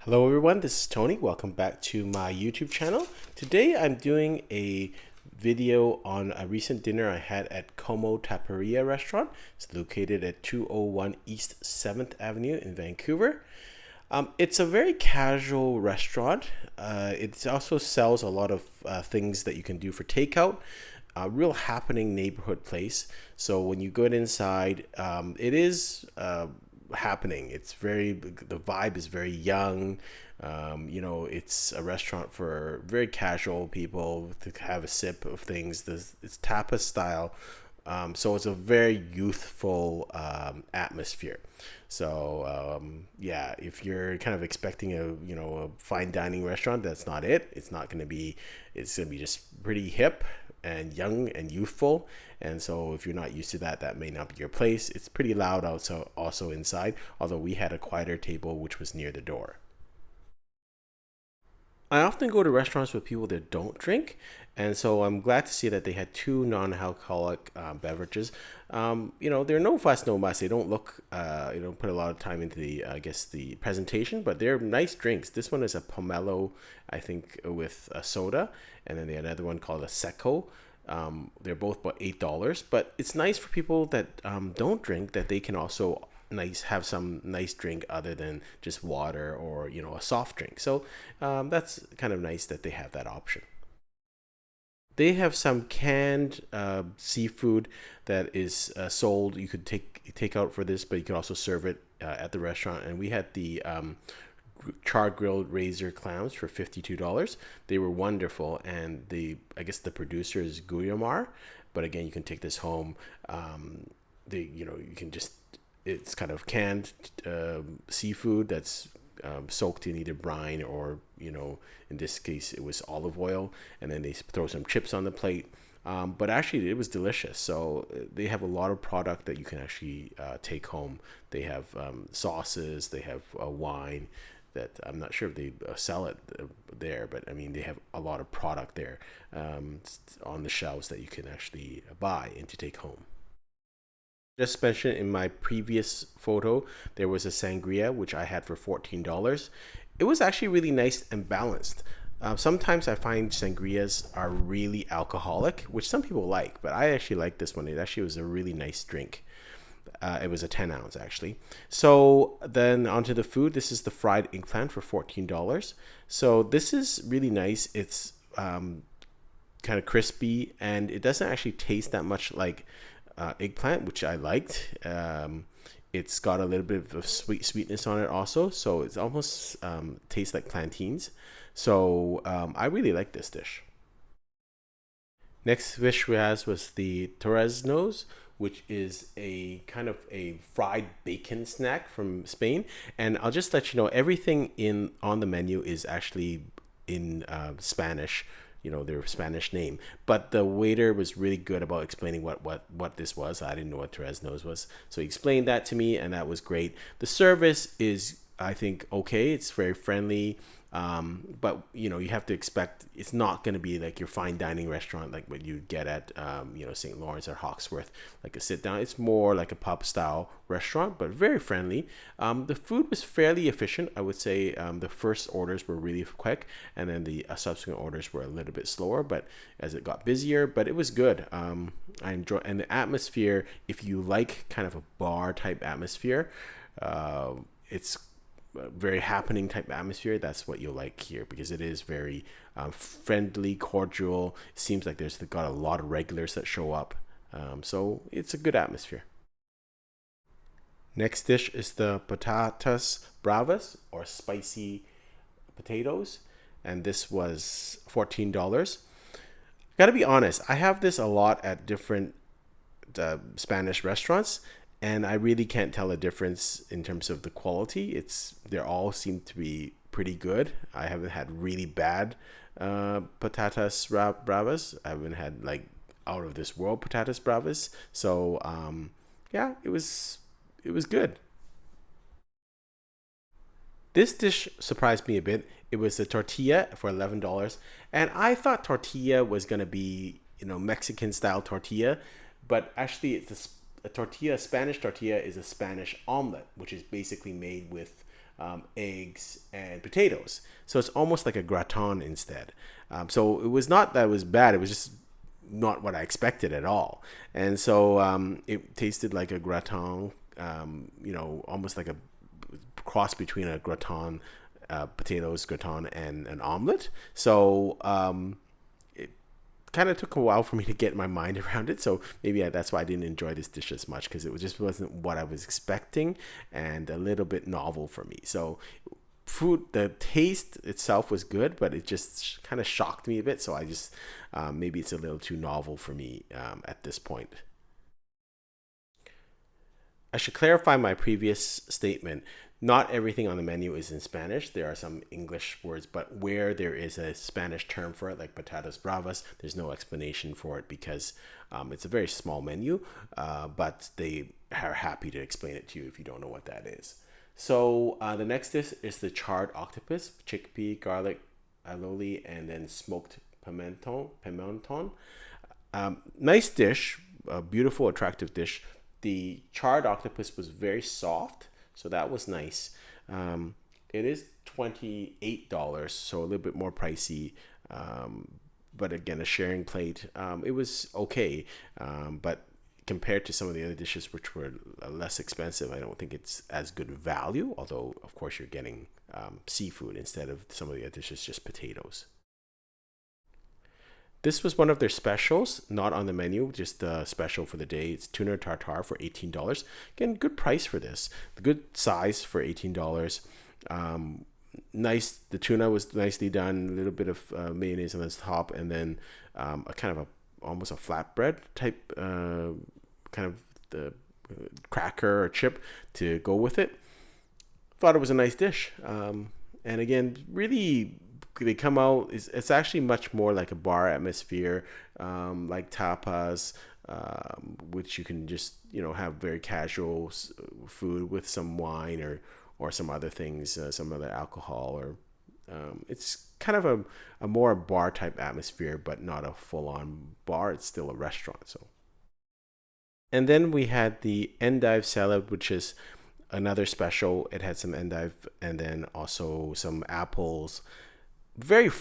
Hello everyone, this is Tony. Welcome back to my YouTube channel. Today I'm doing a video on a recent dinner I had at Como Taperia restaurant. It's located at 201 East 7th Avenue in Vancouver. It's a very casual restaurant. It also sells a lot of things that you can do for takeout. A real happening neighborhood place. So when you go inside, it is happening. The vibe is very young. It's a restaurant for very casual people to have a sip of things. It's tapas style. So it's a very youthful atmosphere. So yeah, if you're kind of expecting a fine dining restaurant, that's not it. It's not going to be. It's going to be just pretty hip and young and youthful. And so if you're not used to that, that may not be your place. It's pretty loud also inside, although we had a quieter table which was near the door. I often go to restaurants with people that don't drink, and so I'm glad to see that they had two non-alcoholic beverages. They're no fuss, no muss. They don't look, put a lot of time into the presentation, but they're nice drinks. This one is a pomelo, I think, with a soda, and then they had another one called a secco. They're both about $8, but it's nice for people that don't drink that they can also have some nice drink other than just water or a soft drink. So that's kind of nice that they have that option. They have some canned seafood that is sold. You could take out for this, but you can also serve it at the restaurant. And we had the charred grilled razor clams for $52. They were wonderful, and I guess the producer is Gourmand, but again, you can take this home. You can just It's kind of canned seafood that's soaked in either brine or, in this case, it was olive oil, and then they throw some chips on the plate. But actually, it was delicious. So they have a lot of product that you can actually take home. They have sauces, they have wine that I'm not sure if they sell it there, but I mean, they have a lot of product there on the shelves that you can actually buy and to take home. Just mentioned in my previous photo, there was a sangria which I had for $14. It was actually really nice and balanced. Sometimes I find sangrias are really alcoholic, which some people like, but I actually like this one. It actually was a really nice drink. It was a 10 ounce actually. So then onto the food. This is the fried eggplant for $14. So this is really nice. It's kind of crispy, and it doesn't actually taste that much like eggplant, which I liked. It's got a little bit of sweetness on it also, so it's almost tastes like plantains. So I really like this dish. Next dish we had was the Torres Nose, which is a kind of a fried bacon snack from Spain. And I'll just let you know, everything in on the menu is actually in Spanish, their Spanish name. But the waiter was really good about explaining what this was. I didn't know what Torres Nose was, so he explained that to me, and that was great. The service is, I think, okay. It's very friendly. But you have to expect it's not going to be like your fine dining restaurant like what you get at St. Lawrence or Hawksworth, like a sit down. It's more like a pub style restaurant, but very friendly. The food was fairly efficient, I would say. The first orders were really quick, and then the subsequent orders were a little bit slower, but as it got busier, but it was good. I enjoy, and the atmosphere, if you like kind of a bar type atmosphere, it's very happening type atmosphere. That's what you'll like here, because it is very friendly, cordial. It seems like there's got a lot of regulars that show up, so it's a good atmosphere. Next dish is the patatas bravas, or spicy potatoes, and this was $14. Gotta be honest, I have this a lot at different Spanish restaurants, and I really can't tell a difference in terms of the quality. They all seem to be pretty good. I haven't had really bad patatas bravas. I haven't had like out of this world patatas bravas. So yeah, it was good. This dish surprised me a bit. It was a tortilla for $11, and I thought tortilla was gonna be Mexican style tortilla, but actually it's a tortilla. Spanish tortilla is a Spanish omelet, which is basically made with eggs, and potatoes. So it's almost like a gratin instead. So it was not that it was bad. It was just not what I expected at all. And so it tasted like a gratin, almost like a cross between a gratin, potatoes, gratin, and an omelet. So it kind of took a while for me to get my mind around it. So maybe that's why I didn't enjoy this dish as much, because it just wasn't what I was expecting and a little bit novel for me. So the taste itself was good, but it just kind of shocked me a bit. So I just maybe it's a little too novel for me at this point. I should clarify my previous statement. Not everything on the menu is in Spanish. There are some English words, but where there is a Spanish term for it, like patatas bravas, there's no explanation for it because it's a very small menu, but they are happy to explain it to you if you don't know what that is. So the next dish is the charred octopus, chickpea, garlic, aioli, and then smoked pimenton. Nice dish, a beautiful, attractive dish. The charred octopus was very soft, so that was nice. It is $28, so a little bit more pricey. But again, a sharing plate. It was okay, but compared to some of the other dishes, which were less expensive, I don't think it's as good value. Although, of course, you're getting seafood instead of some of the other dishes, just potatoes. This was one of their specials, not on the menu, just a special for the day. It's tuna tartar for $18. Again, good price for this. The good size for $18. Nice. The tuna was nicely done. A little bit of mayonnaise on the top, and then a kind of almost a flatbread type kind of the cracker or chip to go with it. Thought it was a nice dish. And again, really, they come out, it's actually much more like a bar atmosphere, like tapas, which you can just have very casual food with some wine or some other things, some other alcohol, or it's kind of a more bar type atmosphere, but not a full-on bar. It's still a restaurant. So, and then we had the Endive Salad, which is another special. It had some endive and then also some apples.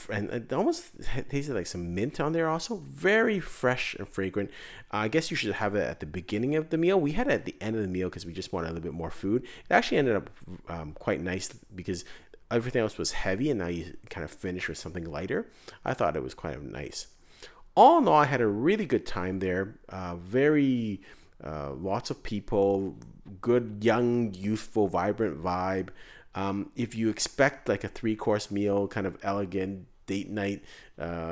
And it almost tasted like some mint on there also. Very fresh and fragrant. I guess you should have it at the beginning of the meal. We had it at the end of the meal because we just wanted a little bit more food. It actually ended up quite nice because everything else was heavy, and now you kind of finish with something lighter. I thought it was quite nice. All in all, I had a really good time there. Very lots of people, good, young, youthful, vibrant vibe. If you expect like a 3-course meal, kind of elegant, date night,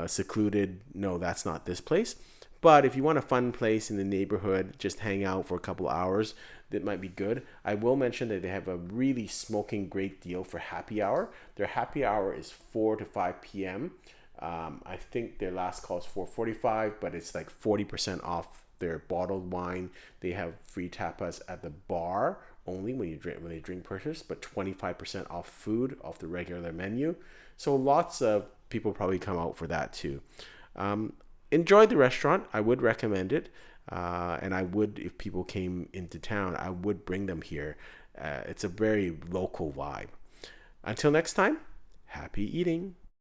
secluded, no, that's not this place. But if you want a fun place in the neighborhood, just hang out for a couple hours, that might be good. I will mention that they have a really smoking great deal for happy hour. Their happy hour is 4 to 5 p.m. I think their last call is 4:45, but it's like 40% off their bottled wine. They have free tapas at the bar only when they drink purchase, but 25% off food off the regular menu. So lots of people probably come out for that too. Enjoyed the restaurant. I would recommend it. And I would, if people came into town, I would bring them here. It's a very local vibe. Until next time, happy eating.